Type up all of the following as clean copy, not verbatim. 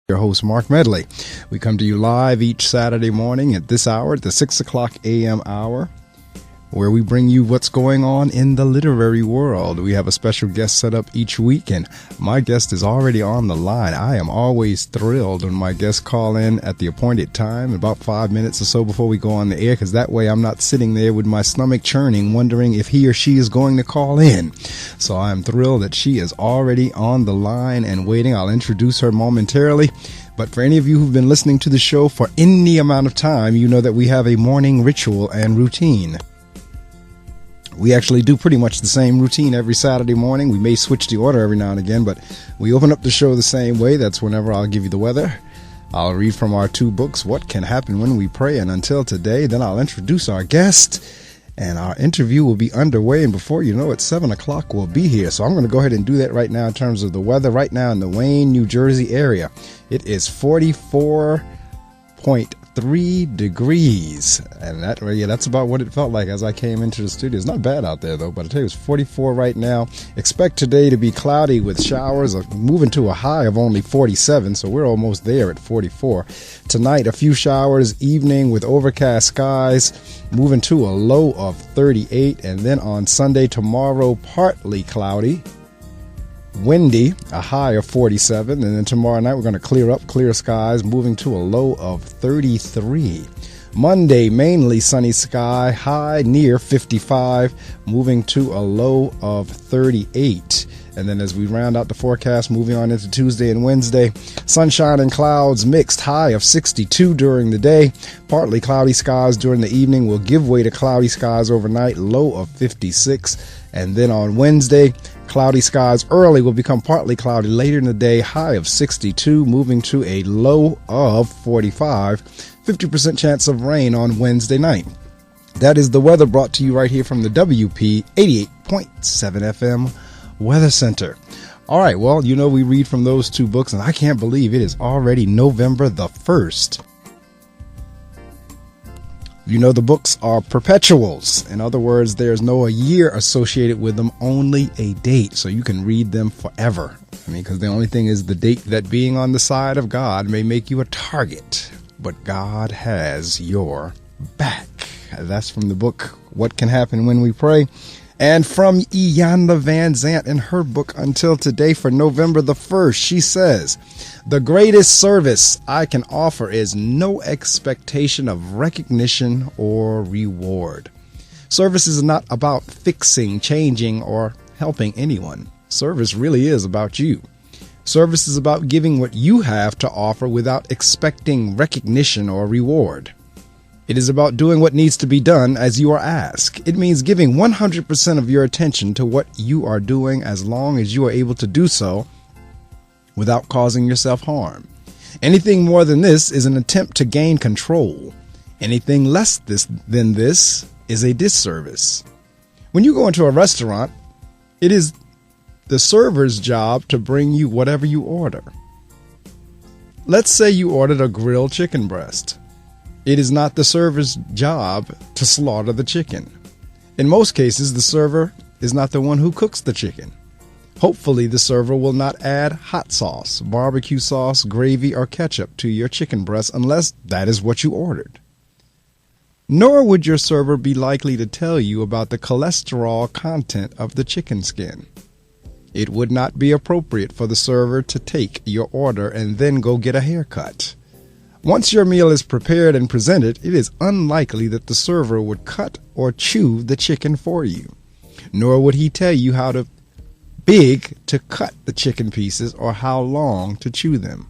Your host, Marc Medley. We come to you live each Saturday morning at this hour, at the 6 o'clock a.m. hour, where we bring you what's going on in the literary world. We have a special guest set up each week, and my guest is already on the line. I am always thrilled when my guests call in at the appointed time, about 5 minutes or so before we go on the air, because that way I'm not sitting there with my stomach churning, wondering if he or she is going to call in. So I'm thrilled that she is already on the line and waiting. I'll introduce her momentarily. But for any of you who've been listening to the show for any amount of time, you know that we have a morning ritual and routine. We actually do pretty much the same routine every Saturday morning. We may switch the order every now and again, but we open up the show the same way. That's whenever I'll give you the weather. I'll read from our two books, What Can Happen When We Pray and Until Today. Then I'll introduce our guest, and our interview will be underway. And before you know it, 7 o'clock will be here. So I'm going to go ahead and do that right now in terms of the weather. Right now in the Wayne, New Jersey area, it is 44.3 degrees, and that's about what it felt like as I came into the studio. It's not bad out there though, but I tell you, it's 44 right now. Expect today to be cloudy with showers, moving to a high of only 47, so we're almost there at 44. Tonight, a few showers, evening with overcast skies, moving to a low of 38, and then on Sunday, tomorrow, partly cloudy, windy, a high of 47, and then tomorrow night we're going to clear skies, moving to a low of 33. Monday, mainly sunny sky, high near 55, moving to a low of 38. And then as we round out the forecast, moving on into Tuesday and Wednesday, sunshine and clouds mixed, high of 62 during the day. Partly cloudy skies during the evening will give way to cloudy skies overnight, low of 56. And then on Wednesday, cloudy skies early will become partly cloudy later in the day, high of 62, moving to a low of 45. 50% chance of rain on Wednesday night. That is the weather brought to you right here from the WP 88.7 FM Weather Center. All right, well, you know we read from those two books, and I can't believe it is already November the 1st. You know, the books are perpetuals. In other words, there's no a year associated with them, only a date. So you can read them forever. Because the only thing is the date that being on the side of God may make you a target. But God has your back. That's from the book, What Can Happen When We Pray. And from Iyanla Vanzant in her book, Until Today, for November the 1st, she says, the greatest service I can offer is no expectation of recognition or reward. Service is not about fixing, changing, or helping anyone. Service really is about you. Service is about giving what you have to offer without expecting recognition or reward. It is about doing what needs to be done as you are asked. It means giving 100% of your attention to what you are doing as long as you are able to do so without causing yourself harm. Anything more than this is an attempt to gain control. Anything less than this is a disservice. When you go into a restaurant, it is the server's job to bring you whatever you order. Let's say you ordered a grilled chicken breast. It is not the server's job to slaughter the chicken. In most cases, the server is not the one who cooks the chicken. Hopefully, the server will not add hot sauce, barbecue sauce, gravy, or ketchup to your chicken breast unless that is what you ordered. Nor would your server be likely to tell you about the cholesterol content of the chicken skin. It would not be appropriate for the server to take your order and then go get a haircut. Once your meal is prepared and presented, it is unlikely that the server would cut or chew the chicken for you. Nor would he tell you how big to cut the chicken pieces or how long to chew them.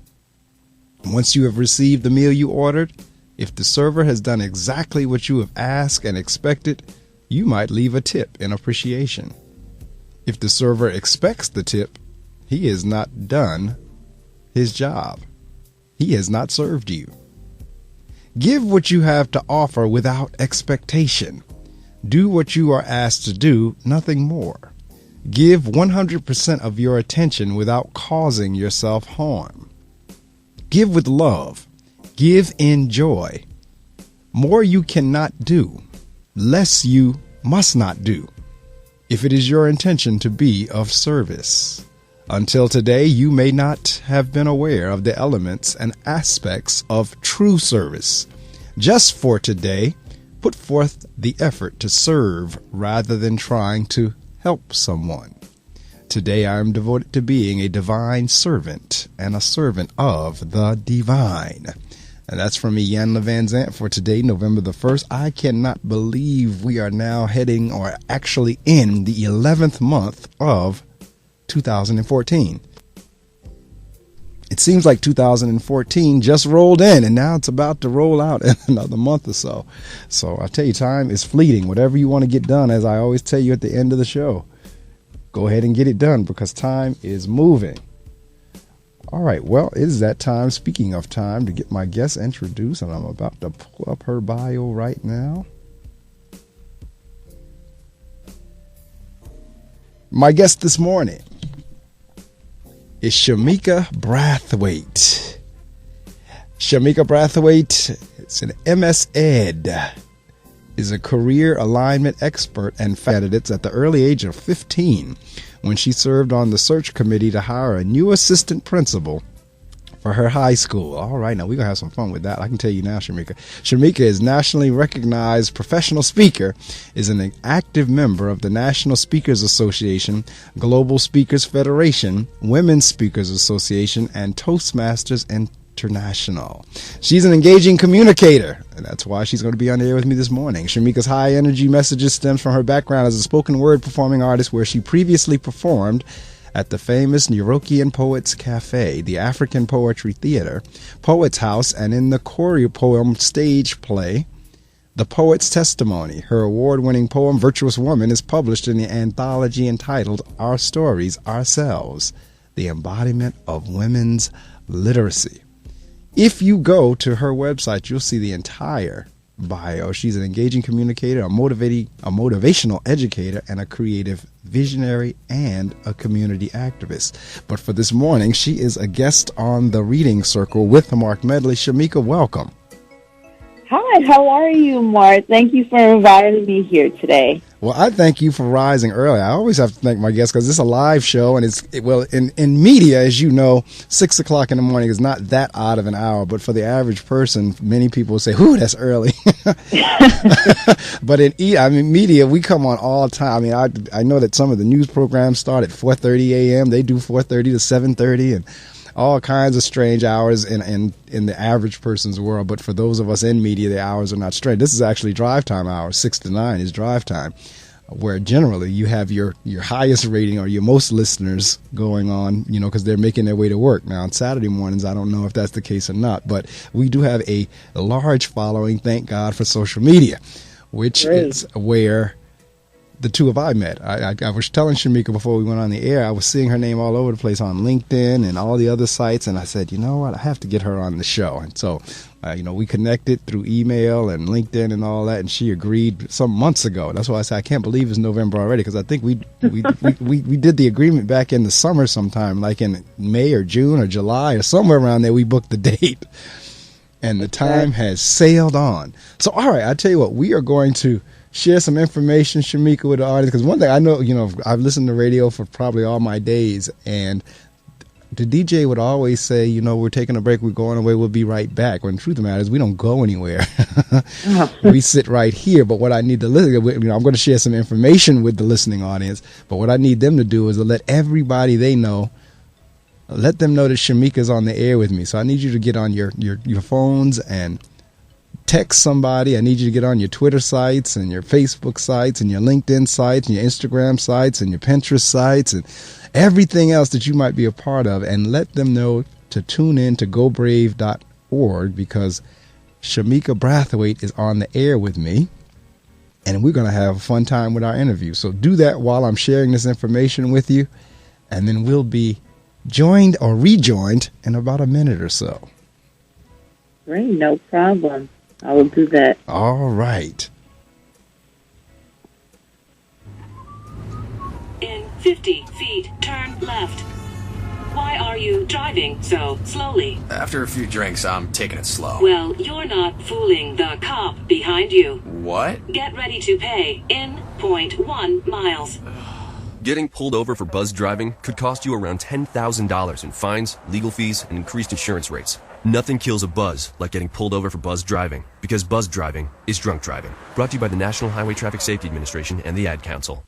Once you have received the meal you ordered, if the server has done exactly what you have asked and expected, you might leave a tip in appreciation. If the server expects the tip, he has not done his job. He has not served you. Give what you have to offer without expectation. Do what you are asked to do, nothing more. Give 100% of your attention without causing yourself harm. Give with love. Give in joy. More you cannot do. Less you must not do, if it is your intention to be of service. Until today, you may not have been aware of the elements and aspects of true service. Just for today, put forth the effort to serve rather than trying to help someone. Today I am devoted to being a divine servant and a servant of the divine. And that's from Ian Van Zant for today, November the 1st. I cannot believe we are now heading, or actually in, the 11th month of 2014. It seems like 2014 just rolled in, and now it's about to roll out in another month or so. So I tell you, time is fleeting. Whatever you want to get done, as I always tell you at the end of the show, go ahead and get it done because time is moving. All right, well, it is that time, speaking of time, to get my guest introduced, and I'm about to pull up her bio right now. My guest this morning is Shemeka Brathwaite. Shemeka Brathwaite is an MSEd, is a career alignment expert and candidates at the early age of 15 when she served on the search committee to hire a new assistant principal for her high school. All right, now we're going to have some fun with that. I can tell you now, Shemeka. Shemeka is nationally recognized professional speaker, is an active member of the National Speakers Association, Global Speakers Federation, Women's Speakers Association, and Toastmasters International. She's an engaging communicator, and that's why she's going to be on the air with me this morning. Shemeka's high energy messages stems from her background as a spoken word performing artist, where she previously performed at the famous Neurokian Poets Cafe, the African Poetry Theater, Poets House, and in the choreo poem stage play, The Poet's Testimony. Her award-winning poem, Virtuous Woman, is published in the anthology entitled Our Stories, Ourselves, the Embodiment of Women's Literacy. If you go to her website, you'll see the entire bio. She's an engaging communicator, a motivational educator, and a creative visionary and a community activist. But for this morning, she is a guest on the Reading Circle with Marc Medley. Shemeka, welcome. Hi, how are you, Mark? Thank you for inviting me here today. Well, I thank you for rising early. I always have to thank my guests because it's a live show, and in media, as you know, 6 o'clock in the morning is not that odd of an hour, but for the average person, many people will say, "Ooh, that's early." But in media, we come on all the time. I mean, I know that some of the news programs start at 4:30 a.m. They do 4:30 to 7:30, and all kinds of strange hours in the average person's world. But for those of us in media, the hours are not strange. This is actually drive time hours. 6 to 9 is drive time, where generally you have your highest rating or your most listeners going on, because they're making their way to work. Now, on Saturday mornings, I don't know if that's the case or not, but we do have a large following, thank God, for social media, which is where the two of I met. I was telling Shemeka before we went on the air, I was seeing her name all over the place on LinkedIn and all the other sites, and I said, you know what, I have to get her on the show. And so, we connected through email and LinkedIn and all that, and she agreed some months ago. That's why I said I can't believe it's November already, because I think we did the agreement back in the summer sometime, like in May or June or July or somewhere around there. We booked the date, and the time has sailed on. So, all right, I tell you what, we are going to share some information, Shemeka, with the audience, because one thing I know, I've listened to radio for probably all my days, and the DJ would always say, we're taking a break, we're going away, we'll be right back. When the truth of the matter is, we don't go anywhere. We sit right here. But what I need to listen, I'm going to share some information with the listening audience, but what I need them to do is to let everybody they know, let them know that Shemeka's on the air with me. So I need you to get on your phones and text somebody. I need you to get on your Twitter sites and your Facebook sites and your LinkedIn sites and your Instagram sites and your Pinterest sites and everything else that you might be a part of, and let them know to tune in to gobrave.org, because Shemeka Brathwaite is on the air with me, and we're going to have a fun time with our interview. So do that while I'm sharing this information with you, and then we'll be joined or rejoined in about a minute or so. Great, no problem. I will do that. All right. In 50 feet, turn left. Why are you driving so slowly? After a few drinks, I'm taking it slow. Well, you're not fooling the cop behind you. What? Get ready to pay in 0.1 miles. Getting pulled over for buzz driving could cost you around $10,000 in fines, legal fees, and increased insurance rates. Nothing kills a buzz like getting pulled over for buzz driving, because buzz driving is drunk driving. Brought to you by the National Highway Traffic Safety Administration and the Ad Council.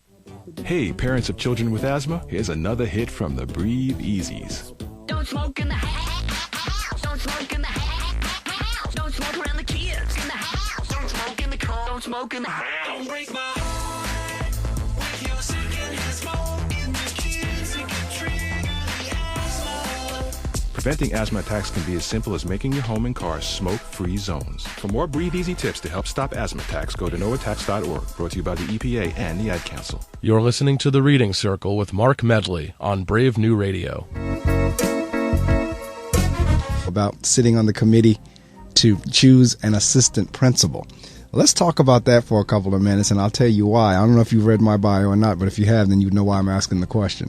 Hey, parents of children with asthma, here's another hit from the Breathe Easies. Don't smoke in the house. Don't smoke in the house. Don't smoke around the kids in the house. Don't smoke in the car. Don't smoke in the house. Don't break my heart with your secondhand smoke in the kids who can trigger the asthma. Preventing asthma attacks can be as simple as making your home and car smoke-free zones. For more Breathe Easy tips to help stop asthma attacks, go to noattacks.org. Brought to you by the EPA and the Ad Council. You're listening to The Reading Circle with Marc Medley on Brave New Radio. About sitting on the committee to choose an assistant principal. Let's talk about that for a couple of minutes, and I'll tell you why. I don't know if you've read my bio or not, but if you have, then you know why I'm asking the question.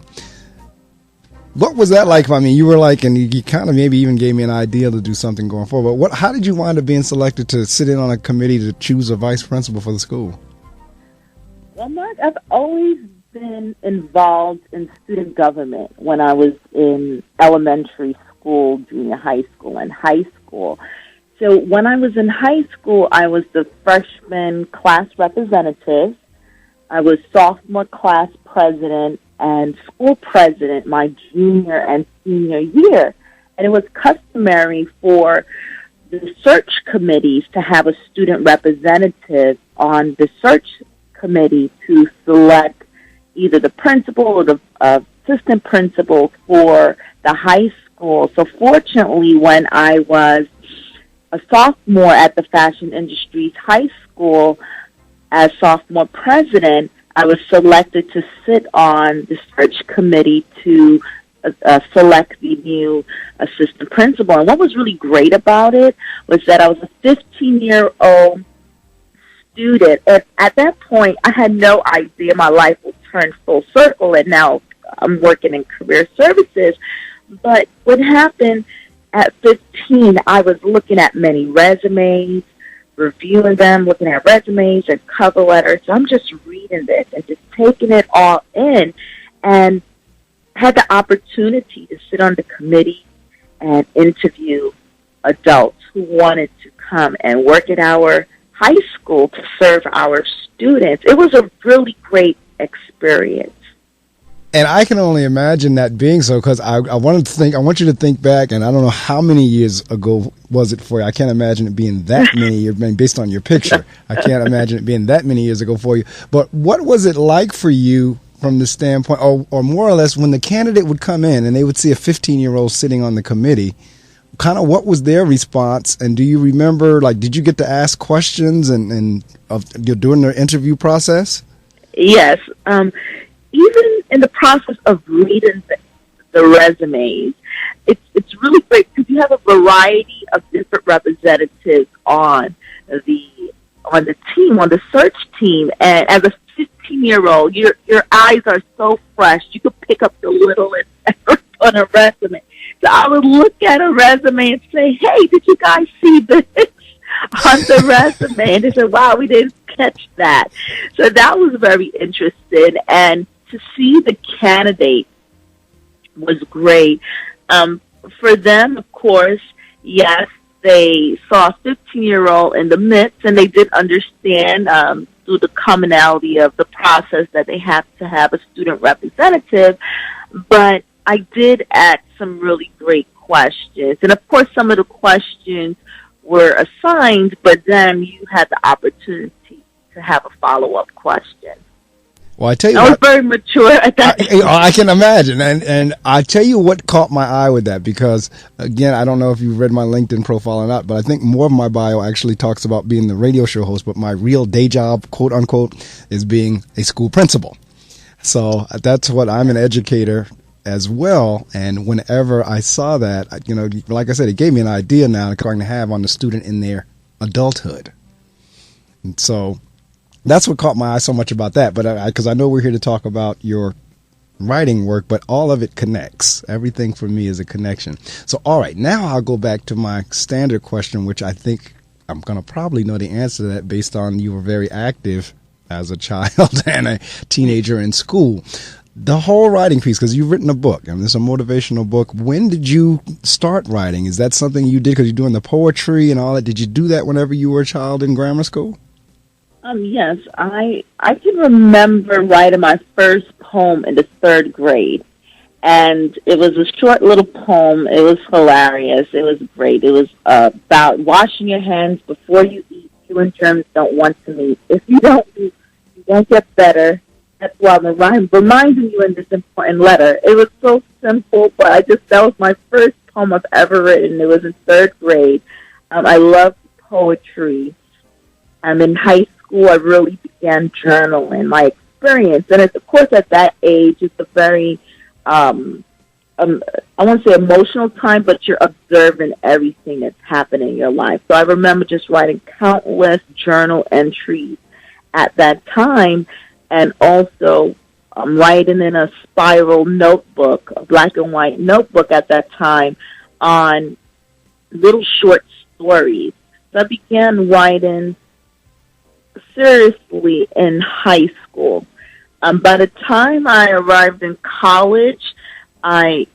What was that like? I mean, you were like, and you kind of maybe even gave me an idea to do something going forward, but how did you wind up being selected to sit in on a committee to choose a vice principal for the school? Well, Mark, I've always been involved in student government when I was in elementary school, junior high school, and high school. So when I was in high school, I was the freshman class representative. I was sophomore class president and school president my junior and senior year. And it was customary for the search committees to have a student representative on the search committee to select either the principal or the assistant principal for the high school. So fortunately, when I was a sophomore at the Fashion Industries High School as sophomore president, I was selected to sit on the search committee to select the new assistant principal. And what was really great about it was that I was a 15-year-old student. And at that point, I had no idea my life would turn full circle, and now I'm working in career services. But what happened at 15, I was looking at many resumes, reviewing them, looking at resumes and cover letters. So I'm just reading this and just taking it all in, and had the opportunity to sit on the committee and interview adults who wanted to come and work at our high school to serve our students. It was a really great experience. And I can only imagine that being so, because I want you to think back, and I don't know how many years ago was it for you. I can't imagine it being that many years, based on your picture. I can't imagine it being that many years ago for you. But what was it like for you from the standpoint, or more or less, when the candidate would come in and they would see a 15-year-old sitting on the committee, kind of what was their response? And do you remember, like, did you get to ask questions and during the interview process? Yes. Even in the process of reading the resumes, it's really great because you have a variety of different representatives on the team, on the search team. And as a 15-year-old, your eyes are so fresh. You could pick up the littlest on a resume. So I would look at a resume and say, "Hey, did you guys see this on the resume?" And they said, "Wow, we didn't catch that." So that was very interesting. And to see the candidate was great. For them, of course, yes, they saw a 15-year-old in the midst, and they did understand through the commonality of the process that they have to have a student representative. But I did ask some really great questions. And, of course, some of the questions were assigned, but then you had the opportunity to have a follow-up question. Well, I tell you, I was very mature at that. I can imagine, and I tell you what caught my eye with that, because again, I don't know if you've read my LinkedIn profile or not, but I think more of my bio actually talks about being the radio show host, but my real day job, quote unquote, is being a school principal. So that's what I'm an educator as well. And whenever I saw that, like I said, it gave me an idea now going to have on the student in their adulthood, and so. That's what caught my eye so much about that. But because I know we're here to talk about your writing work, but all of it connects. Everything for me is a connection. So, all right, now I'll go back to my standard question, which I think I'm going to probably know the answer to that based on you were very active as a child and a teenager in school. The whole writing piece, because you've written a book, and it's a motivational book. When did you start writing? Is that something you did because you're doing the poetry and all that? Did you do that whenever you were a child in grammar school? Yes, I can remember writing my first poem in the third grade. And it was a short little poem. It was hilarious. It was great. It was about washing your hands before you eat. You and germs don't want to meet. If you don't eat, you won't get better. That's why I'm reminding you in this important letter. It was so simple, but that was my first poem I've ever written. It was in third grade. I loved poetry. In high school, I really began journaling my experience. And of course, at that age, it's a very I won't say emotional time, but you're observing everything that's happening in your life. So I remember just writing countless journal entries at that time, and also writing in a spiral notebook, a black and white notebook at that time, on little short stories. So I began writing seriously in high school. By the time I arrived in college, I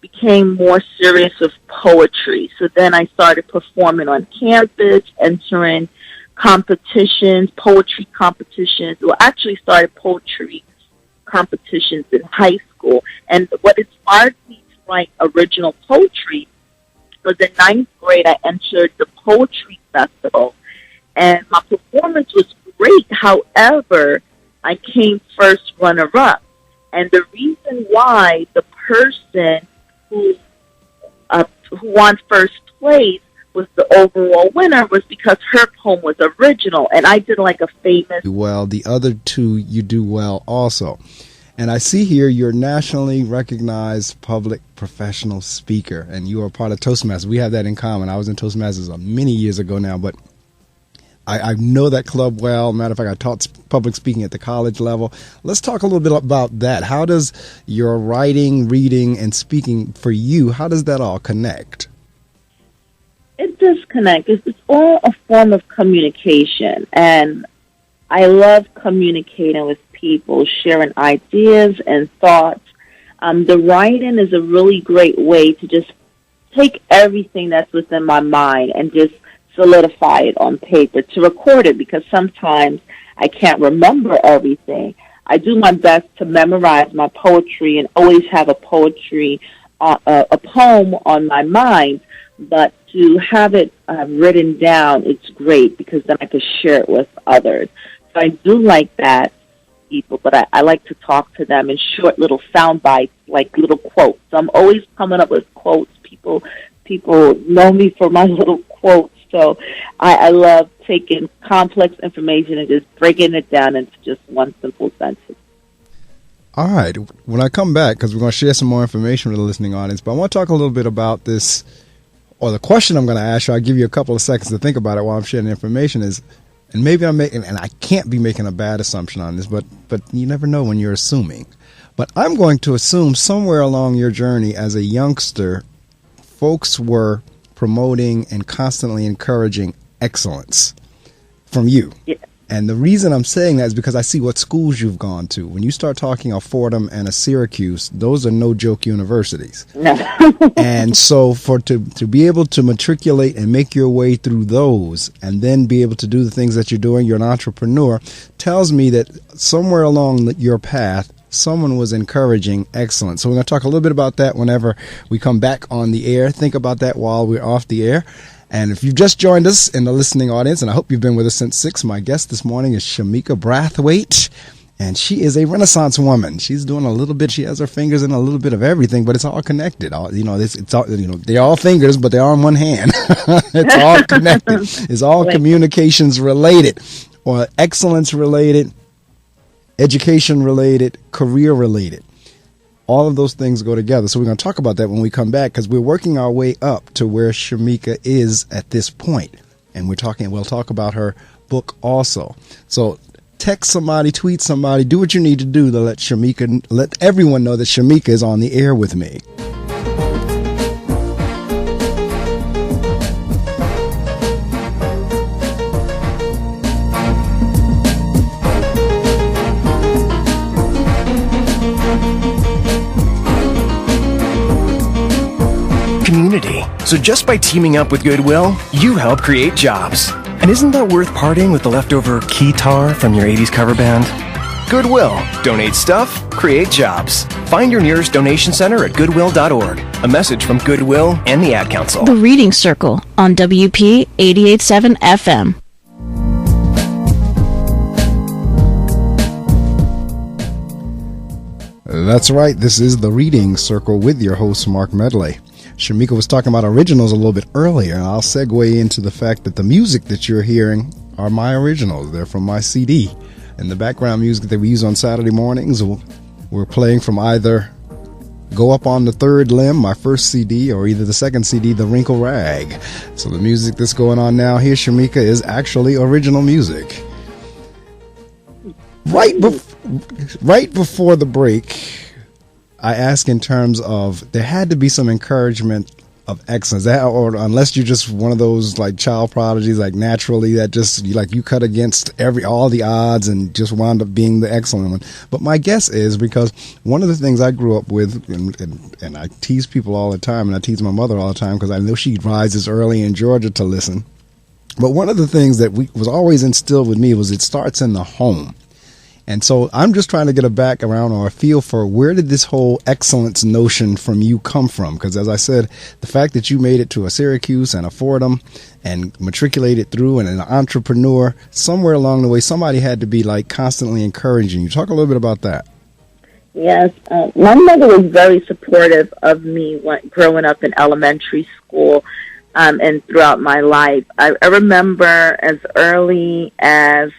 became more serious with poetry. So then I started performing on campus, entering competitions, poetry competitions. Well, actually started poetry competitions in high school. And what inspired me to write original poetry was in ninth grade, I entered the poetry festival. And my performance was great. However, I came first runner-up. And the reason why the person who won first place was the overall winner was because her poem was original, and I did like a famous... Well, the other two you do well also. And I see here you're nationally recognized public professional speaker, and you are part of Toastmasters. We have that in common. I was in Toastmasters many years ago now, but I know that club well. Matter of fact, I taught public speaking at the college level. Let's talk a little bit about that. How does your writing, reading, and speaking for you, how does that all connect? It does connect. It's all a form of communication, and I love communicating with people, sharing ideas and thoughts. The writing is a really great way to just take everything that's within my mind and just solidify it on paper, to record it, because sometimes I can't remember everything. I do my best to memorize my poetry and always have a poem on my mind, but to have it written down, it's great, because then I can share it with others. So I do like that, people, but I like to talk to them in short little sound bites, like little quotes. So I'm always coming up with quotes. People know me for my little quotes. So I love taking complex information and just breaking it down into just one simple sentence. All right. When I come back, because we're going to share some more information with the listening audience, but I want to talk a little bit about this, or the question I'm going to ask you. I'll give you a couple of seconds to think about it while I'm sharing the information is, and maybe I'm making, and I can't be making a bad assumption on this, but you never know when you're assuming. But I'm going to assume somewhere along your journey as a youngster, folks were promoting and constantly encouraging excellence from you. Yeah. And the reason I'm saying that is because I see what schools you've gone to. When you start talking of Fordham and a Syracuse, those are no joke universities. No. And so to be able to matriculate and make your way through those and then be able to do the things that you're doing, you're an entrepreneur, tells me that somewhere along your path, someone was encouraging excellence. So we're going to talk a little bit about that whenever we come back on the air. Think about that while we're off the air. And if you've just joined us in the listening audience, and I hope you've been with us since 6, my guest this morning is Shemeka Brathwaite, and she is a Renaissance woman. She's doing a little bit. She has her fingers in a little bit of everything, but it's all connected. It's all, they're all fingers, but they're all in one hand. It's all connected. It's all communications related, or excellence related, education related, career related. All of those things go together. So we're going to talk about that when we come back, because we're working our way up to where Shemeka is at this point. And we'll talk about her book also. So text somebody, tweet somebody, do what you need to do to let everyone know that Shemeka is on the air with me. So just by teaming up with Goodwill, you help create jobs. And isn't that worth parting with the leftover keytar from your 80s cover band? Goodwill. Donate stuff, create jobs. Find your nearest donation center at goodwill.org. A message from Goodwill and the Ad Council. The Reading Circle on WP 88.7 FM. That's right. This is The Reading Circle with your host, Marc Medley. Shemeka was talking about originals a little bit earlier, and I'll segue into the fact that the music that you're hearing are my originals. They're from my CD. And the background music that we use on Saturday mornings, we're playing from either Go Up on the Third Limb, my first CD, or either the second CD, The Wrinkle Rag. So the music that's going on now here, Shemeka, is actually original music. Right before the break, I asked in terms of there had to be some encouragement of excellence, or unless you're just one of those like child prodigies, like naturally that just you cut against all the odds and just wound up being the excellent one. But my guess is because one of the things I grew up with, and I tease people all the time, and I tease my mother all the time because I know she rises early in Georgia to listen. But one of the things that was always instilled with me was it starts in the home. And so I'm just trying to get a background or a feel for where did this whole excellence notion from you come from? Because as I said, the fact that you made it to a Syracuse and a Fordham and matriculated through and an entrepreneur, somewhere along the way, somebody had to be like constantly encouraging you. Talk a little bit about that. Yes, my mother was very supportive of me growing up in elementary school and throughout my life. I remember as early as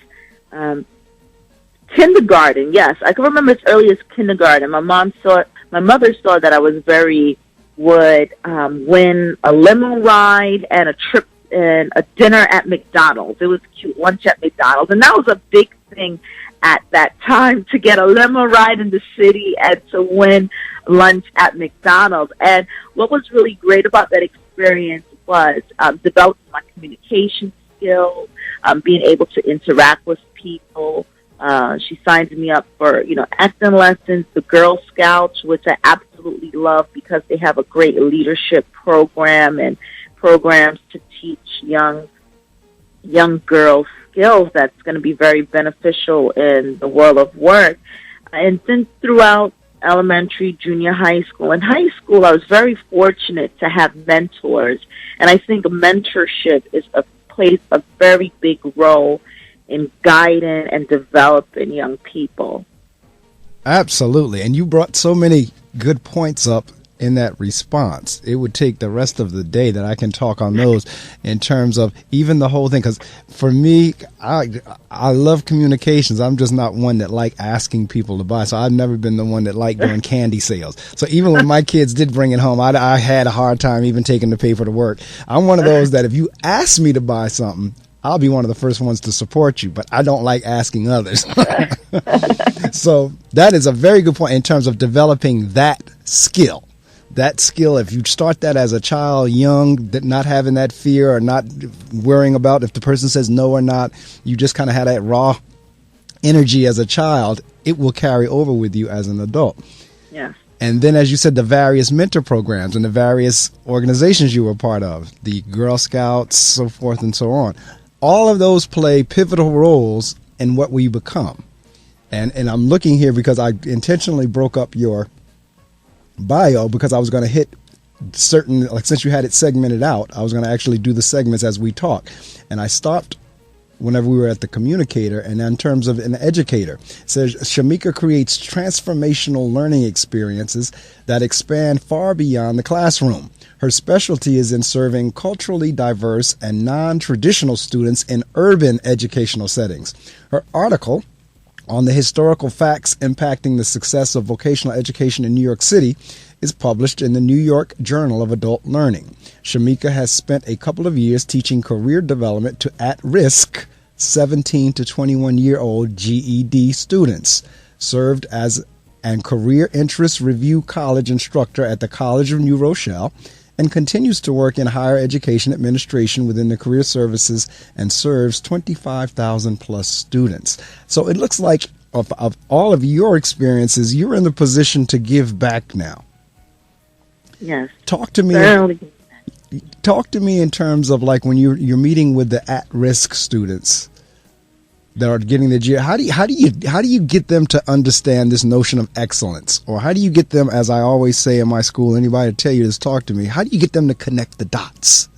kindergarten, yes. I can remember as early as kindergarten. My mother saw that I would win a limo ride and a trip and a dinner at McDonald's. It was cute, lunch at McDonald's. And that was a big thing at that time, to get a limo ride in the city and to win lunch at McDonald's. And what was really great about that experience was developing my communication skills, being able to interact with people. She signed me up for, acting lessons, the Girl Scouts, which I absolutely love because they have a great leadership program and programs to teach young girls skills that's going to be very beneficial in the world of work. And then throughout elementary, junior high school, and high school, I was very fortunate to have mentors. And I think mentorship plays a very big role in guiding and developing young people. Absolutely. And you brought so many good points up in that response. It would take the rest of the day that I can talk on those in terms of even the whole thing. Because for me, I love communications. I'm just not one that like asking people to buy. So I've never been the one that liked doing candy sales. So even when my kids did bring it home, I had a hard time even taking the paper to work. I'm one of those that if you ask me to buy something, I'll be one of the first ones to support you, but I don't like asking others. So that is a very good point in terms of developing that skill. That skill, if you start that as a child, young, not having that fear or not worrying about if the person says no or not, you just kind of have that raw energy as a child, it will carry over with you as an adult. Yeah. And then, as you said, the various mentor programs and the various organizations you were part of, the Girl Scouts, so forth and so on. All of those play pivotal roles in what we become. And I'm looking here because I intentionally broke up your bio because I was going to hit certain, like since you had it segmented out, I was going to actually do the segments as we talk. And I stopped whenever we were at the communicator, and in terms of an educator. It says Shemeka creates transformational learning experiences that expand far beyond the classroom. Her specialty is in serving culturally diverse and non-traditional students in urban educational settings. Her article on the historical facts impacting the success of vocational education in New York City is published in the New York Journal of Adult Learning. Shemeka has spent a couple of years teaching career development to at-risk 17 to 21-year-old GED students, served as a career interest review college instructor at the College of New Rochelle, and continues to work in higher education administration within the career services and serves 25,000 plus students. So it looks like of all of your experiences, you're in the position to give back now. Yes. Talk to me. talk to me in terms of like when you're meeting with the at-risk students that are getting the GRE. How do you get them to understand this notion of excellence, or how do you get them, as I always say in my school, anybody to tell you this, talk to me. How do you get them to connect the dots?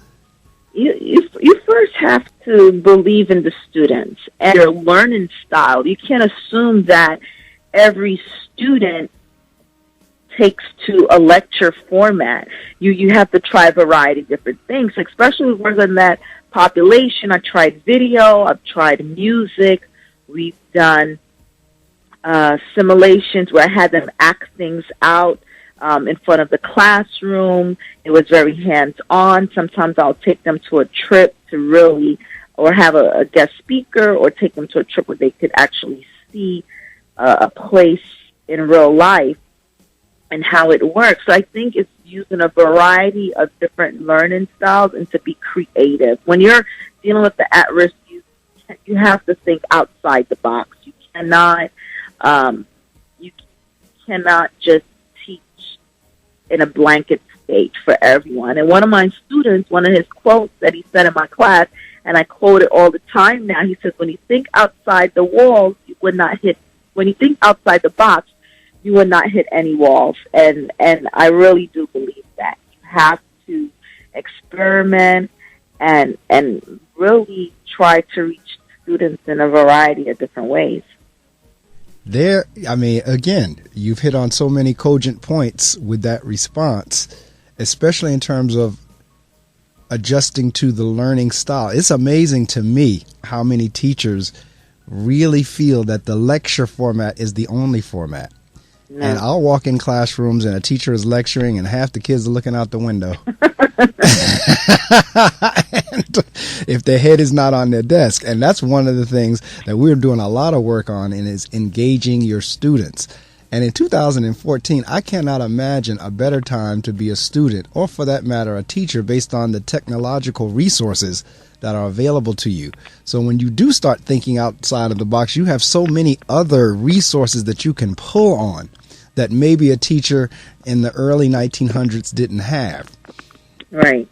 You first have to believe in the students and their learning style. You can't assume that every student takes to a lecture format. You have to try a variety of different things, especially within that population. I tried video, I've tried music, we've done simulations where I had them act things out in front of the classroom. It was very hands-on. Sometimes I'll take them to a trip to really, or have a guest speaker, or take them to a trip where they could actually see a place in real life and how it works. So I think it's using a variety of different learning styles and to be creative. When you're dealing with the at-risk, you have to think outside the box. You cannot just teach in a blanket state for everyone. And one of my students, one of his quotes that he said in my class, and I quote it all the time now, he says, when you think outside the walls, you would not hit, when you think outside the box, you would not hit any walls. And I really do believe that. You have to experiment and really try to reach students in a variety of different ways. Again, you've hit on so many cogent points with that response, especially in terms of adjusting to the learning style. It's amazing to me how many teachers really feel that the lecture format is the only format. No. And I'll walk in classrooms and a teacher is lecturing and half the kids are looking out the window. And if their head is not on their desk. And that's one of the things that we're doing a lot of work on, and is engaging your students. And in 2014, I cannot imagine a better time to be a student, or for that matter, a teacher, based on the technological resources that are available to you. So when you do start thinking outside of the box, you have so many other resources that you can pull on that maybe a teacher in the early 1900s didn't have. Right.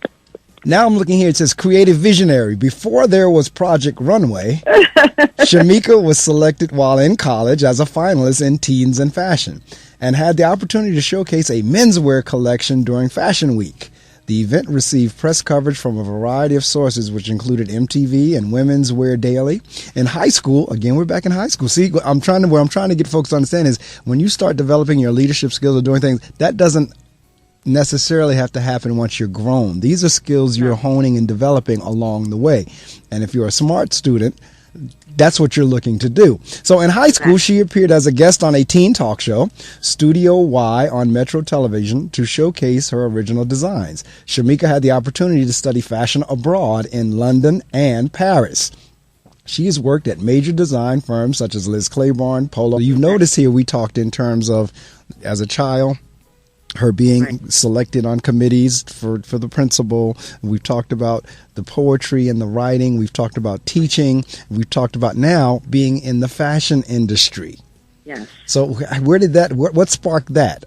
Now I'm looking here, it says creative visionary. Before there was Project Runway, Shemeka was selected while in college as a finalist in Teens and Fashion, and had the opportunity to showcase a menswear collection during Fashion Week. The event received press coverage from a variety of sources, which included MTV and Women's Wear Daily. In high school, again, we're back in high school. See, where I'm trying to get folks to understand is when you start developing your leadership skills or doing things, that doesn't necessarily have to happen once you're grown. These are skills you're honing and developing along the way. And if you're a smart student, that's what you're looking to do. So in high school, she appeared as a guest on a teen talk show, Studio Y, on Metro Television, to showcase her original designs. Shemeka had the opportunity to study fashion abroad in London and Paris. She has worked at major design firms such as Liz Claiborne, Polo. You've noticed here we talked in terms of, as a child, her being selected on committees for the principal. We've talked about the poetry and the writing. We've talked about teaching. We've talked about now being in the fashion industry. Yes. So what sparked that?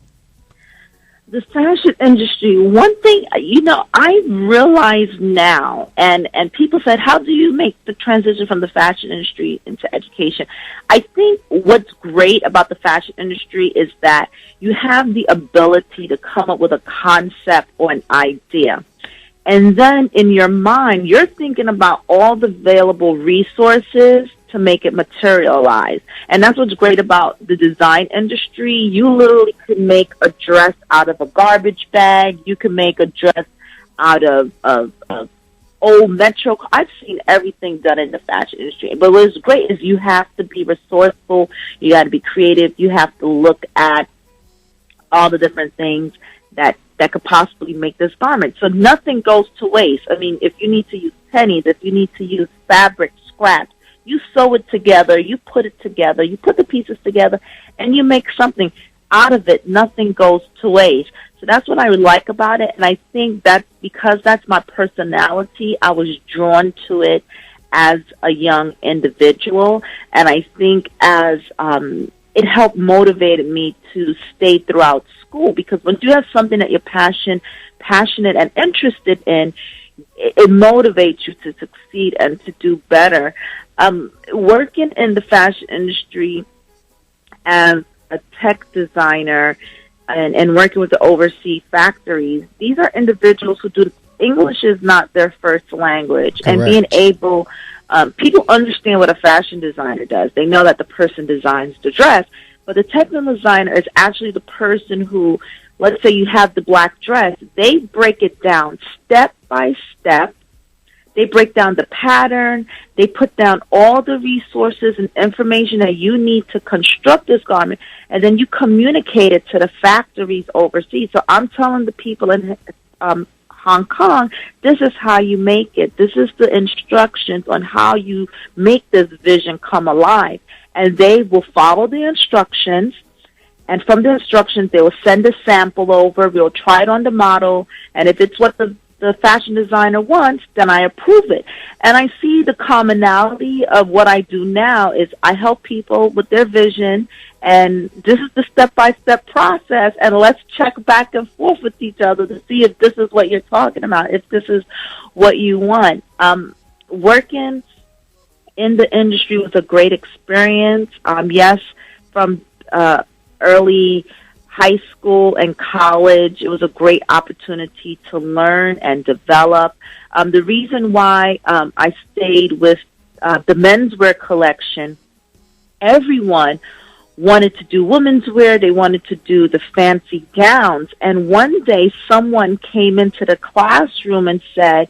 The fashion industry, one thing, I realize now, and people said, how do you make the transition from the fashion industry into education? I think what's great about the fashion industry is that you have the ability to come up with a concept or an idea. And then in your mind, you're thinking about all the available resources to make it materialize. And that's what's great about the design industry. You literally could make a dress out of a garbage bag. You can make a dress out of old Metro. I've seen everything done in the fashion industry. But what's great is you have to be resourceful. You got to be creative. You have to look at all the different things that could possibly make this garment. So nothing goes to waste. I mean, if you need to use pennies, if you need to use fabric scraps, you sew it together, you put it together, you put the pieces together, and you make something out of it. Nothing goes to waste. So that's what I like about it, and I think that's because that's my personality. I was drawn to it as a young individual, and I think as it helped motivate me to stay throughout school, because when you have something that you're passionate and interested in, it motivates you to succeed and to do better. Working in the fashion industry as a tech designer and working with the overseas factories, these are individuals who do English is not their first language. Correct. And being able, people understand what a fashion designer does. They know that the person designs the dress, but the technical designer is actually the person who, let's say you have the black dress, they break it down step by step. They break down the pattern. They put down all the resources and information that you need to construct this garment, and then you communicate it to the factories overseas. So I'm telling the people in Hong Kong, this is how you make it. This is the instructions on how you make this vision come alive. And they will follow the instructions. And from the instructions, they will send a sample over. We'll try it on the model. And if it's what the fashion designer wants, then I approve it. And I see the commonality of what I do now is I help people with their vision, and this is the step-by-step process, and let's check back and forth with each other to see if this is what you're talking about, if this is what you want. Working in the industry was a great experience. Yes, from early high school and college, it was a great opportunity to learn and develop. The reason why I stayed with the menswear collection, everyone wanted to do women's wear. They wanted to do the fancy gowns. And one day someone came into the classroom and said,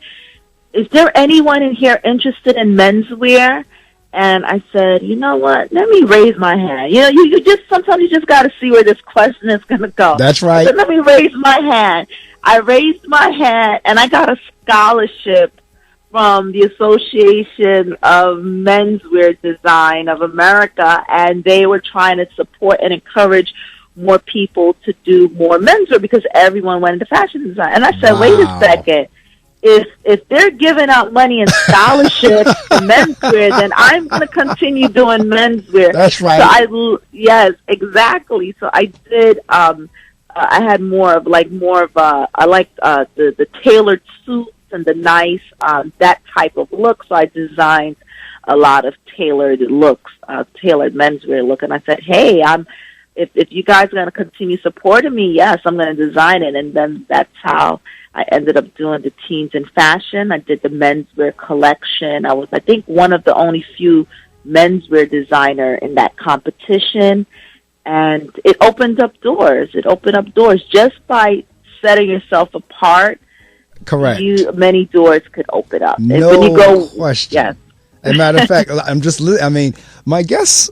"Is there anyone in here interested in menswear?" And I said, you know what? Let me raise my hand. You know, you just sometimes you just got to see where this question is going to go. That's right. I said, let me raise my hand. I raised my hand, and I got a scholarship from the Association of Menswear Design of America, and they were trying to support and encourage more people to do more menswear because everyone went into fashion design. And I said, Wow. wait a second. If they're giving out money and scholarships for menswear, then I'm going to continue doing menswear. That's right. So yes, exactly. So I did. I had I liked the tailored suits and the nice that type of look. So I designed a lot of tailored looks, tailored menswear look. And I said, hey, if you guys are going to continue supporting me, yes, I'm going to design it. And then that's how I ended up doing the teens in fashion. I did the menswear collection. I was, I think, one of the only few menswear designer in that competition. And it opened up doors. It opened up doors just by setting yourself apart. Correct. Many doors could open up. No and when you go, question. Yes. As a matter of fact, my guests,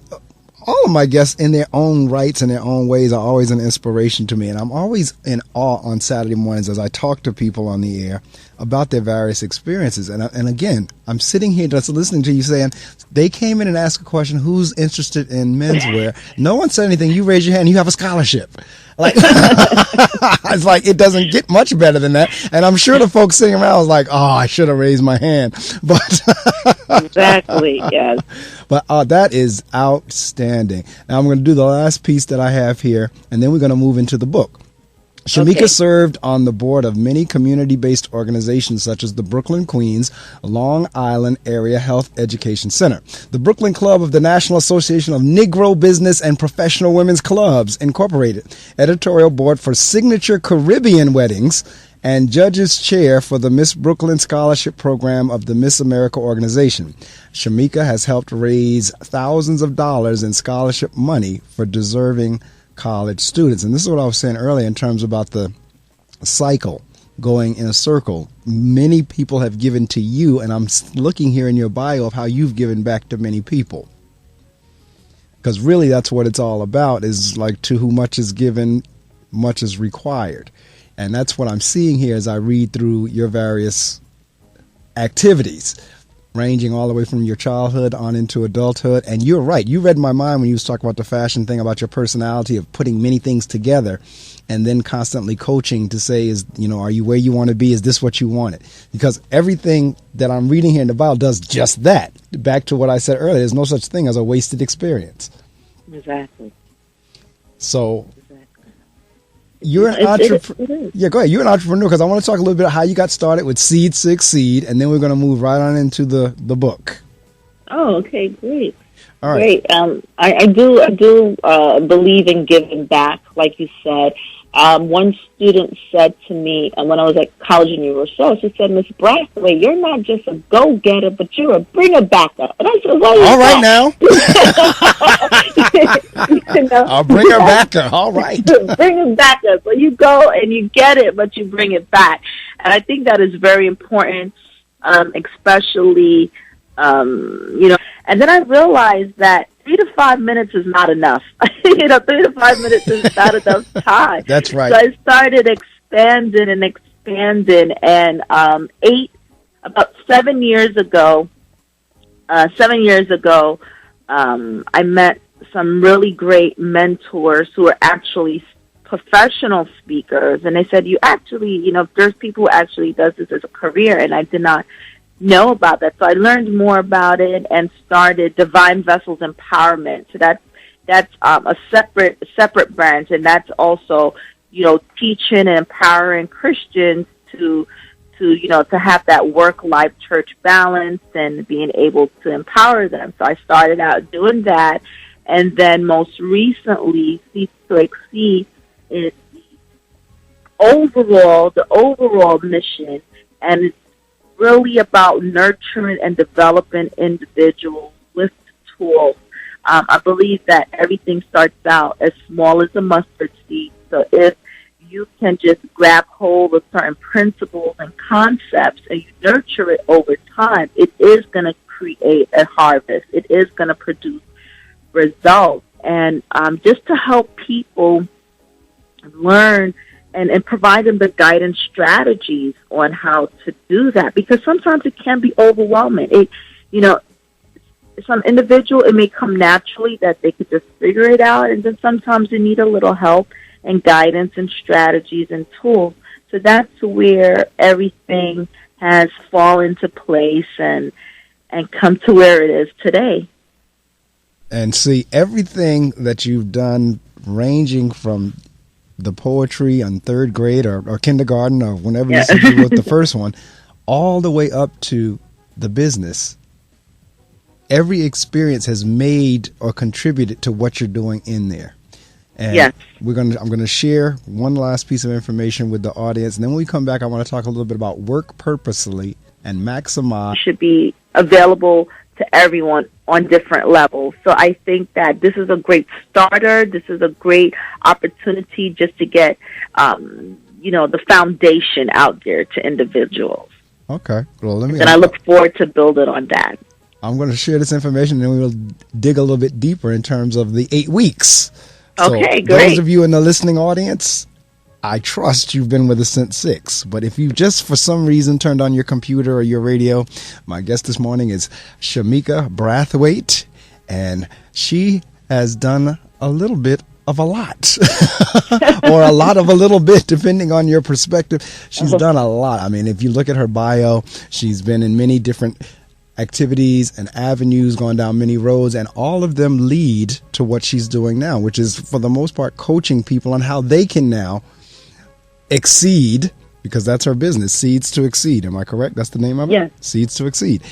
all of my guests in their own rights and their own ways are always an inspiration to me. And I'm always in awe on Saturday mornings as I talk to people on the air about their various experiences. And again, I'm sitting here just listening to you saying they came in and asked a question, who's interested in menswear? No one said anything. You raise your hand, you have a scholarship. Like, it's like, it doesn't get much better than that. And I'm sure the folks sitting around was like, oh, I should have raised my hand. But exactly, yes. But that is outstanding. Now I'm going to do the last piece that I have here, and then we're going to move into the book. Shemeka served on the board of many community-based organizations such as the Brooklyn Queens Long Island Area Health Education Center, the Brooklyn Club of the National Association of Negro Business and Professional Women's Clubs, Incorporated, editorial board for Signature Caribbean Weddings, and judge's chair for the Miss Brooklyn Scholarship Program of the Miss America organization. Shemeka has helped raise thousands of dollars in scholarship money for deserving college students. And this is what I was saying earlier in terms about the cycle going in a circle. Many people have given to you, and I'm looking here in your bio of how you've given back to many people. Because really that's what it's all about, is like, to whom much is given, much is required. And that's what I'm seeing here as I read through your various activities, ranging all the way from your childhood on into adulthood. And you're right. You read my mind when you was talking about the fashion thing, about your personality of putting many things together and then constantly coaching to say, are you where you want to be? Is this what you wanted? Because everything that I'm reading here in the Bible does just that. Back to what I said earlier, there's no such thing as a wasted experience. Exactly. So you're an entrepreneur. Yeah, go ahead. You're an entrepreneur because I want to talk a little bit about how you got started with Seeds to Exceed, and then we're going to move right on into the book. Oh, okay, great. All right. Great. I do believe in giving back, like you said. One student said to me when I was at college in New Rochelle, she said, "Miss Brathwaite, you're not just a go-getter, but you're a bringer-backer." And I said, "Well, all right now." I'll bring her back. All right. Bring it back. So you go and you get it, but you bring it back. And I think that is very important, especially, And then I realized that 3 to 5 minutes is not enough. 3 to 5 minutes is not enough time. That's right. So I started expanding, and about 7 years ago, I met some really great mentors who are actually professional speakers, and they said, "You actually, there's people who actually does this as a career," and I did not know about that. So I learned more about it and started Divine Vessels Empowerment. So that's a separate branch, and that's also, teaching and empowering Christians to have that work-life church balance and being able to empower them. So I started out doing that, and then most recently, Seeds to Exceed is the overall mission, and it's really about nurturing and developing individuals with tools. I believe that everything starts out as small as a mustard seed. So if you can just grab hold of certain principles and concepts and you nurture it over time, it is going to create a harvest. It is going to produce results. And just to help people learn and provide them the guidance strategies on how to do that, because sometimes it can be overwhelming. Some individual, it may come naturally that they could just figure it out, and then sometimes they need a little help and guidance and strategies and tools. So that's where everything has fallen into place and come to where it is today. And see, everything that you've done, ranging from the poetry on third grade or kindergarten or whenever you said you wrote the first one, all the way up to the business. Every experience has made or contributed to what you're doing in there. And I'm going to share one last piece of information with the audience. And then when we come back, I want to talk a little bit about work purposely and maximize. Should be available to everyone on different levels. So I think that this is a great starter. This is a great opportunity just to get, the foundation out there to individuals. Okay. Well, and I look forward to building on that. I'm going to share this information, and then we will dig a little bit deeper in terms of the 8 weeks. Okay, so great. Those of you in the listening audience, I trust you've been with us since 6. But if you just for some reason turned on your computer or your radio, my guest this morning is Shemeka Brathwaite, and she has done a little bit of a lot or a lot of a little bit, depending on your perspective. She's done a lot. I mean, if you look at her bio, she's been in many different activities and avenues, gone down many roads, and all of them lead to what she's doing now, which is for the most part coaching people on how they can now exceed, because that's her business, Seeds to Exceed. Am I correct? That's the name of it? Yes. Seeds to Exceed.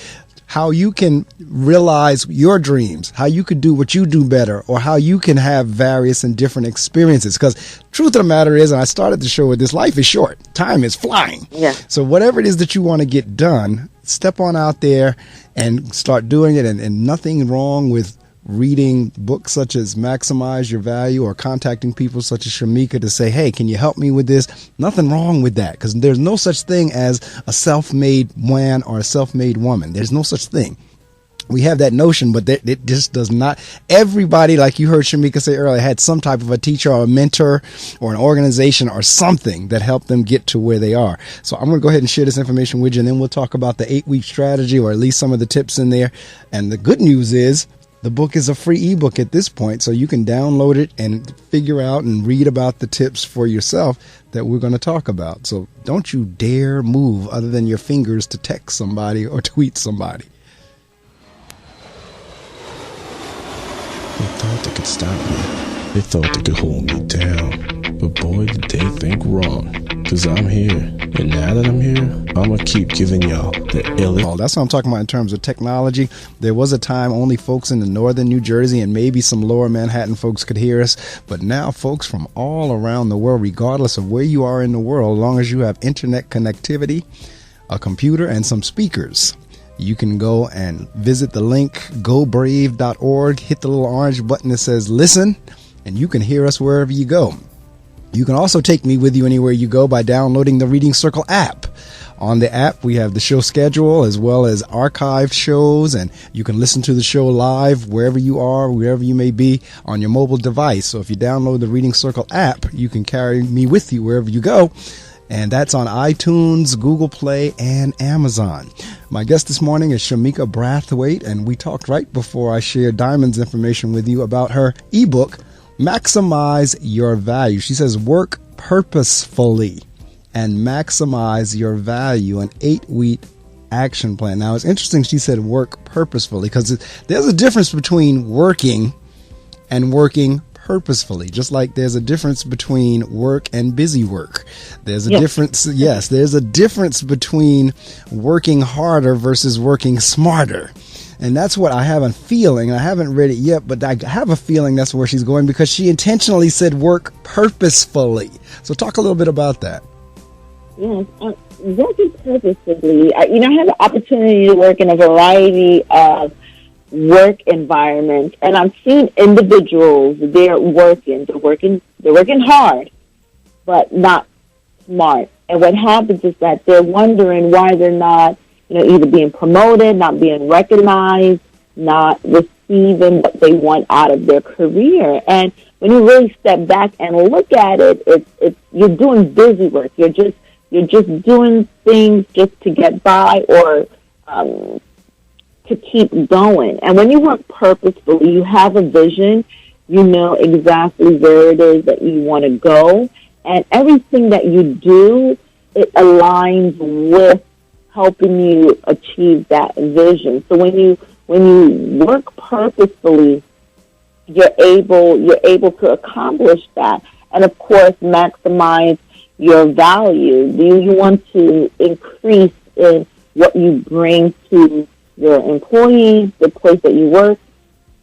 How you can realize your dreams, how you could do what you do better, or how you can have various and different experiences. Because truth of the matter is, and I started the show with this, life is short. Time is flying. Yeah. So whatever it is that you want to get done, step on out there and start doing it. And nothing wrong with reading books such as Maximize Your Value or contacting people such as Shemeka to say, hey, can you help me with this? Nothing wrong with that, because there's no such thing as a self-made man or a self-made woman. There's no such thing. We have that notion, but it just does not. Everybody, like you heard Shemeka say earlier, had some type of a teacher or a mentor or an organization or something that helped them get to where they are. So I'm going to go ahead and share this information with you, and then we'll talk about the 8-week strategy, or at least some of the tips in there. And the good news is, the book is a free ebook at this point, so you can download it and figure out and read about the tips for yourself that we're going to talk about. So don't you dare move other than your fingers to text somebody or tweet somebody. I thought they could stop me. They thought they could hold me down, but boy, did they think wrong. Cause I'm here, and now that I'm here, I'ma keep giving y'all the illest. Oh, that's what I'm talking about in terms of technology. There was a time only folks in the northern New Jersey and maybe some lower Manhattan folks could hear us, but now folks from all around the world, regardless of where you are in the world, as long as you have internet connectivity, a computer, and some speakers, you can go and visit the link gobrave.org, hit the little orange button that says listen, and you can hear us wherever you go. You can also take me with you anywhere you go by downloading the Reading Circle app. On the app, we have the show schedule as well as archived shows, and you can listen to the show live wherever you are, wherever you may be on your mobile device. So if you download the Reading Circle app, you can carry me with you wherever you go. And that's on iTunes, Google Play, and Amazon. My guest this morning is Shemeka Brathwaite, and we talked right before I shared Diamond's information with you about her ebook, Maximize Your Value. She says work purposefully and maximize your value, an 8-week action plan. Now, it's interesting she said work purposefully because there's a difference between working and working purposefully, just like there's a difference between work and busy work. There's a difference. Yes, there's a difference between working harder versus working smarter. And that's what I have a feeling. I haven't read it yet, but I have a feeling that's where she's going because she intentionally said work purposefully. So talk a little bit about that. Yes, working purposefully. I have the opportunity to work in a variety of work environments, and I've seen individuals, they're working hard, but not smart. And what happens is that they're wondering why they're not either being promoted, not being recognized, not receiving what they want out of their career. And when you really step back and look at it, it's you're doing busy work. You're just doing things just to get by or to keep going. And when you work purposefully, you have a vision. You know exactly where it is that you want to go, and everything that you do, it aligns with helping you achieve that vision. So when you work purposefully, you're able to accomplish that, and of course maximize your value. You want to increase in what you bring to your employees, the place that you work,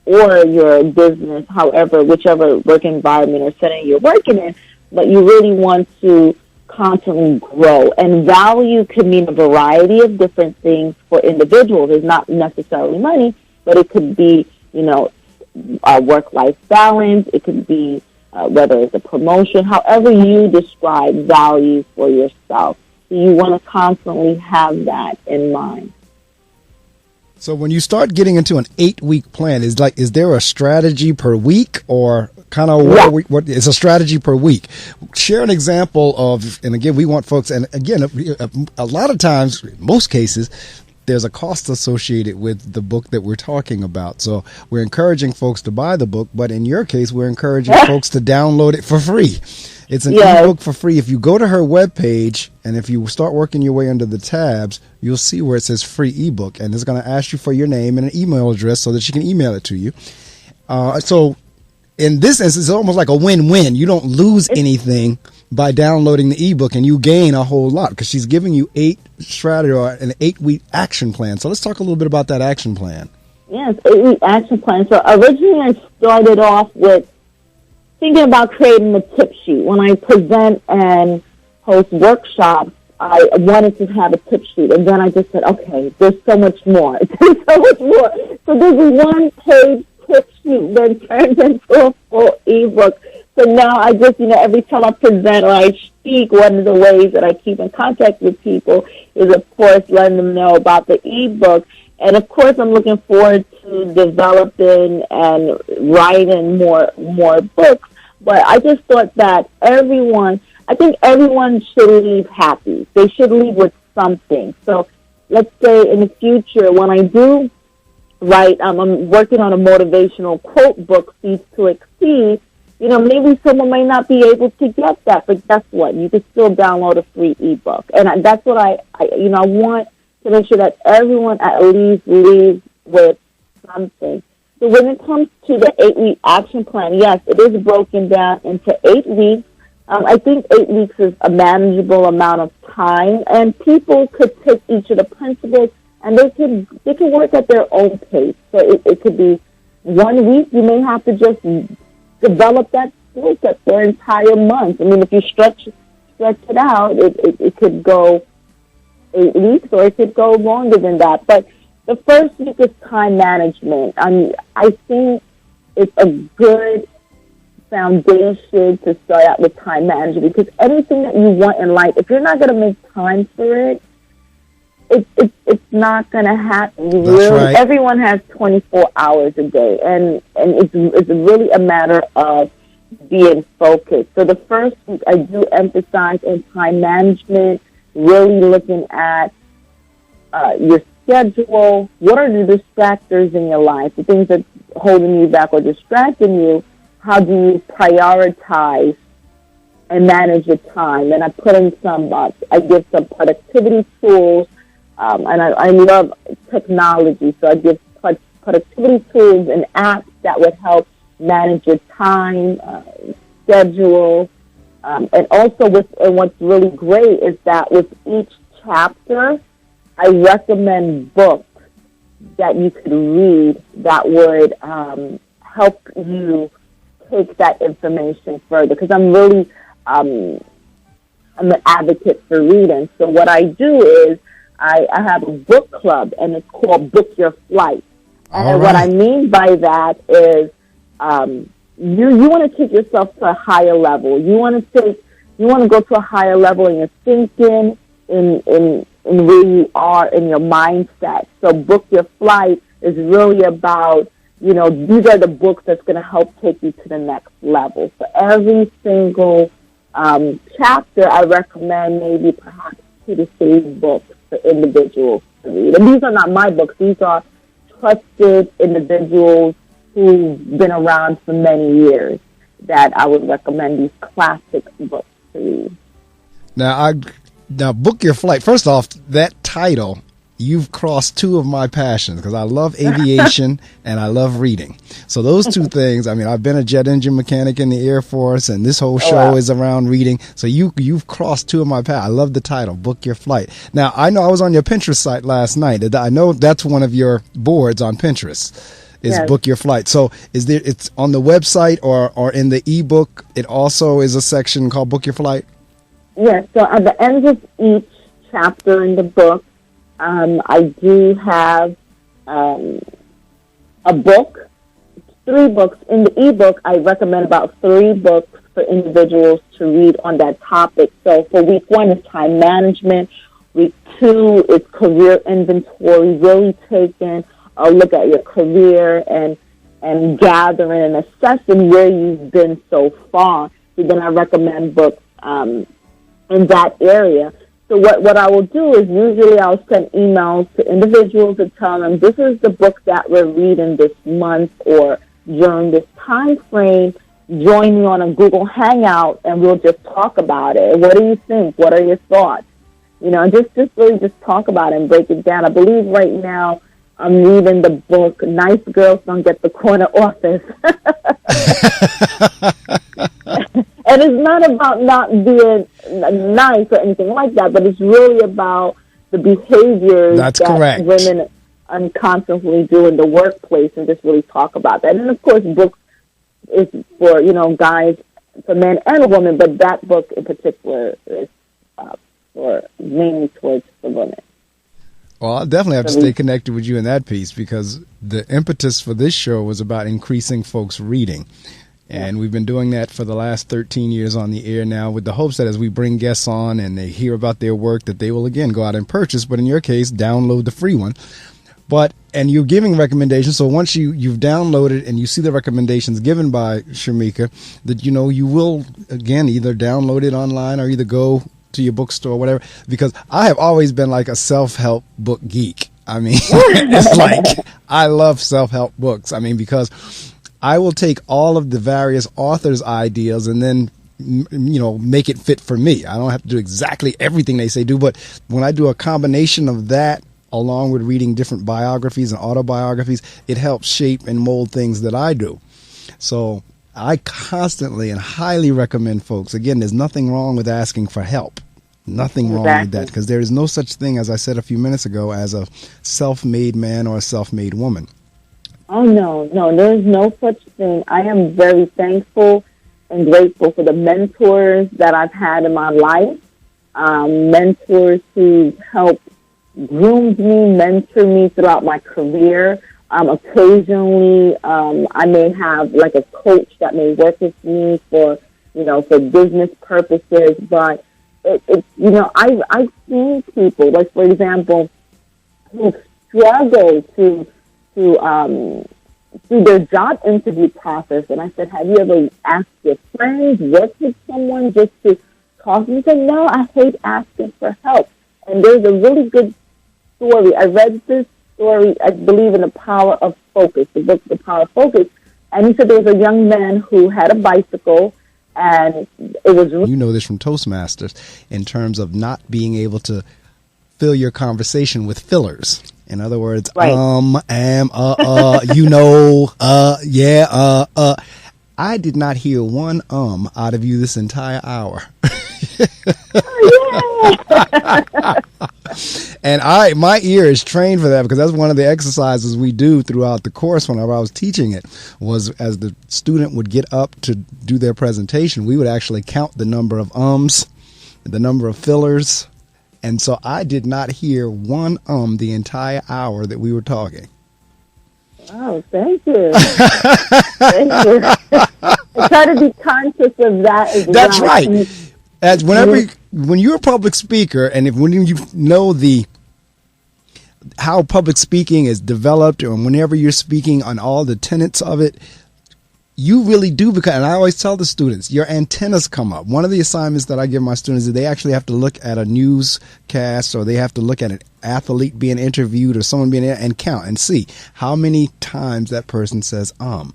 or your business, whichever work environment or setting you're working in, but you really want to constantly grow. And value can mean a variety of different things for individuals. It's not necessarily money, but it could be, work-life balance. It could be whether it's a promotion, however you describe value for yourself. So you want to constantly have that in mind. So when you start getting into an 8-week plan, is there a strategy per week or kind of what is a strategy per week? Share an example of, and again, we want folks, and again, a lot of times, most cases, there's a cost associated with the book that we're talking about. So we're encouraging folks to buy the book, but in your case, we're encouraging folks to download it for free. It's an ebook for free. If you go to her webpage and if you start working your way under the tabs, you'll see where it says free ebook, and it's going to ask you for your name and an email address so that she can email it to you. So in this instance, it's almost like a win-win. You don't lose anything by downloading the ebook, and you gain a whole lot because she's giving you 8 strategy or an 8-week action plan. So let's talk a little bit about that action plan. Yes, 8-week action plan. So originally I started off with thinking about creating a tip sheet. When I present and host workshops, I wanted to have a tip sheet. And then I just said, okay, there's so much more. There's so much more. So this one-page tip sheet then turned into a full ebook. So now I just, every time I present or I speak, one of the ways that I keep in contact with people is, of course, letting them know about the ebook. And, of course, I'm looking forward to developing and writing more books. But I just thought that everyone should leave happy. They should leave with something. So let's say in the future when I do write, I'm working on a motivational quote book, Seeds to Exceed. Maybe someone may not be able to get that, but guess what? You can still download a free ebook. And that's what I want to make sure that everyone at least leaves with something. So when it comes to the 8-week action plan, yes, it is broken down into 8 weeks. I think 8 weeks is a manageable amount of time, and people could take each of the principles and they can work at their own pace. So it could be 1 week. You may have to just develop that skill set for an entire month. I mean, if you stretch it out, it could go 8 weeks, or it could go longer than that. But the first week is time management. I think it's a good foundation to start out with time management, because anything that you want in life, if you're not going to make time for it, it's not going to happen. Right. Everyone has 24 hours a day, and it's really a matter of being focused. So the first week, I do emphasize on time management, really looking at your schedule. What are the distractors in your life, the things that's holding you back or distracting you? How do you prioritize and manage your time? And I put in I give some productivity tools, and I love technology, so I give productivity tools and apps that would help manage your time, schedule, and also what's really great is that with each chapter, I recommend books that you could read that would help you take that information further, because I'm really I'm an advocate for reading. So what I do is I have a book club, and it's called Book Your Flight. And what I mean by that is you want to take yourself to a higher level. You want to go to a higher level in your thinking, in where you are in your mindset. So Book Your Flight is really about, these are the books that's going to help take you to the next level. So every single chapter, I recommend maybe perhaps 2 to 3 books for individuals to read. And these are not my books. These are trusted individuals who've been around for many years that I would recommend these classic books to read. Now, Book Your Flight. First off, that title, you've crossed 2 of my passions, because I love aviation and I love reading. So those 2 things, I've been a jet engine mechanic in the Air Force, and this whole show is around reading. So you've crossed 2 of my paths. I love the title, Book Your Flight. Now, I know I was on your Pinterest site last night. I know that's one of your boards on Pinterest, is Book Your Flight. So it's on the website or in the ebook, it also is a section called Book Your Flight? Yes, so at the end of each chapter in the book, I do have a book, 3 books. In the ebook, I recommend about 3 books for individuals to read on that topic. So for week 1 is time management. Week 2 is career inventory, really taking a look at your career and gathering and assessing where you've been so far. So then I recommend books in that area. So what I will do is usually I'll send emails to individuals and tell them, this is the book that we're reading this month or during this time frame. Join me on a Google Hangout and we'll just talk about it. What do you think? What are your thoughts? Just really talk about it and break it down. I believe right now I'm reading the book, Nice Girls Don't Get the Corner Office. And it's not about not being nice or anything like that, but it's really about the behaviors that women constantly do in the workplace, and just really talk about that. And of course, books is for, guys, for men and women, but that book in particular is for mainly towards the women. Well, I'll definitely have to stay connected with you in that piece, because the impetus for this show was about increasing folks' reading. And we've been doing that for the last 13 years on the air now, with the hopes that as we bring guests on and they hear about their work, that they will, again, go out and purchase. But in your case, download the free one. And you're giving recommendations. So once you've downloaded and you see the recommendations given by Shemeka, that, you will, again, either download it online or either go to your bookstore or whatever. Because I have always been like a self-help book geek. It's like I love self-help books. Because I will take all of the various authors' ideas and then, make it fit for me. I don't have to do exactly everything they say do, but when I do a combination of that along with reading different biographies and autobiographies, it helps shape and mold things that I do. So I constantly and highly recommend folks, again, there's nothing wrong with asking for help. Nothing wrong with that, because there is no such thing, as I said a few minutes ago, as a self-made man or a self-made woman. Oh, no, there's no such thing. I am very thankful and grateful for the mentors that I've had in my life, mentors who helped groom me, mentor me throughout my career. Occasionally, I may have like a coach that may work with me for business purposes, but I've seen people, like, for example, who struggle to through their job interview process. And I said, have you ever asked your friends, worked with someone just to talk? And he said, no, I hate asking for help. And there's a really good story. I read this story, I believe, in The Power of Focus, the book The Power of Focus. And he said there was a young man who had a bicycle, and it was... You know this from Toastmasters, in terms of not being able to fill your conversation with fillers. In other words, right. Yeah. I did not hear one out of you this entire hour. And my ear is trained for that, because that's one of the exercises we do throughout the course whenever I was teaching it, was as the student would get up to do their presentation, we would actually count the number of the number of fillers. And so I did not hear one the entire hour that we were talking. Oh, thank you. Thank you. I try to be conscious of that as well. That's right. As when you're a public speaker, and when you know how public speaking is developed, and whenever you're speaking on all the tenets of it, you really do become, and I always tell the students, your antennas come up. One of the assignments that I give my students is they actually have to look at a newscast, or they have to look at an athlete being interviewed or someone being there and count and see how many times that person says And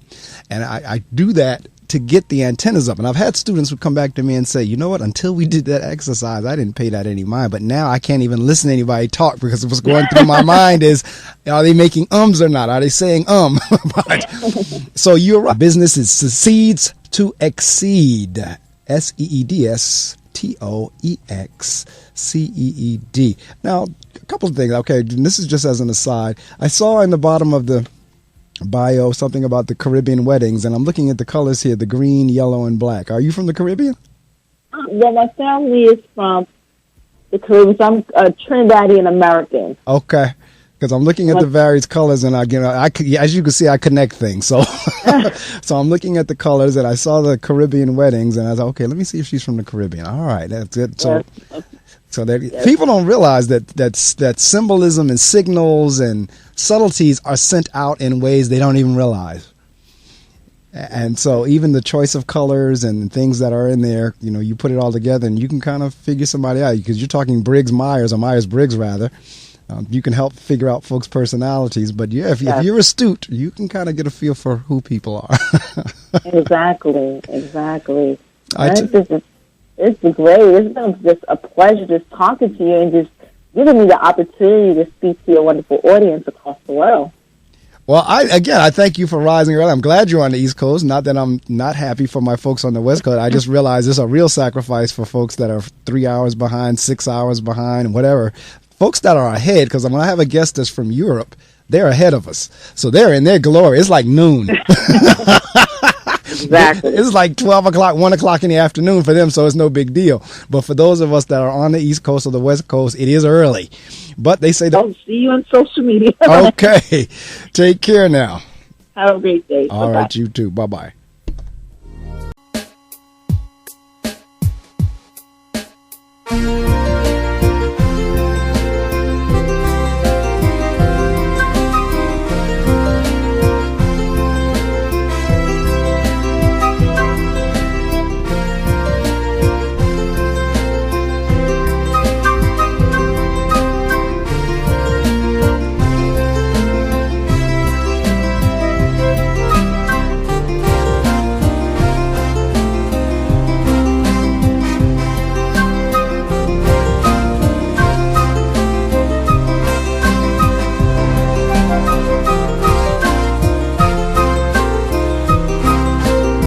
I do that to get the antennas up. And I've had students who come back to me and say, you know what, until we did that exercise, I didn't pay that any mind. But now I can't even listen to anybody talk, because what's going through my mind is, are they making ums or not? Are they saying So you're right. Business succeeds to exceed. SEEDSTOEXCEED. Now, a couple of things. Okay, this is just as an aside. I saw in the bottom of the bio something about the Caribbean weddings, and I'm looking at the colors here, the green, yellow, and black. Are you from the Caribbean? Well, my family is from the Caribbean, so I'm Trinidadian American. Okay, because I'm looking at the various colors, and as you can see, I connect things. So, so I'm looking at the colors, and I saw the Caribbean weddings, and I thought, okay, let me see if she's from the Caribbean. All right, that's good. So, people don't realize that symbolism and signals and subtleties are sent out in ways they don't even realize. And so even the choice of colors and things that are in there, you put it all together and you can kind of figure somebody out, because you're talking Myers or Myers-Briggs rather. You can help figure out folks' personalities. But yeah, if you're astute, you can kind of get a feel for who people are. Exactly. It's great. It's been just a pleasure just talking to you and just giving me the opportunity to speak to your wonderful audience across the world. Well, I thank you for rising early. I'm glad you're on the East Coast. Not that I'm not happy for my folks on the West Coast. I just realize it's a real sacrifice for folks that are 3 hours behind, 6 hours behind, whatever. Folks that are ahead, because when I have a guest that's from Europe, they're ahead of us. So they're in their glory. It's like noon. Exactly. It's like 12 o'clock, 1 o'clock in the afternoon for them, so it's no big deal. But for those of us that are on the East Coast or the West Coast, it is early. But they say... I'll see you on social media. Okay. Take care now. Have a great day. All right, you too. Bye-bye.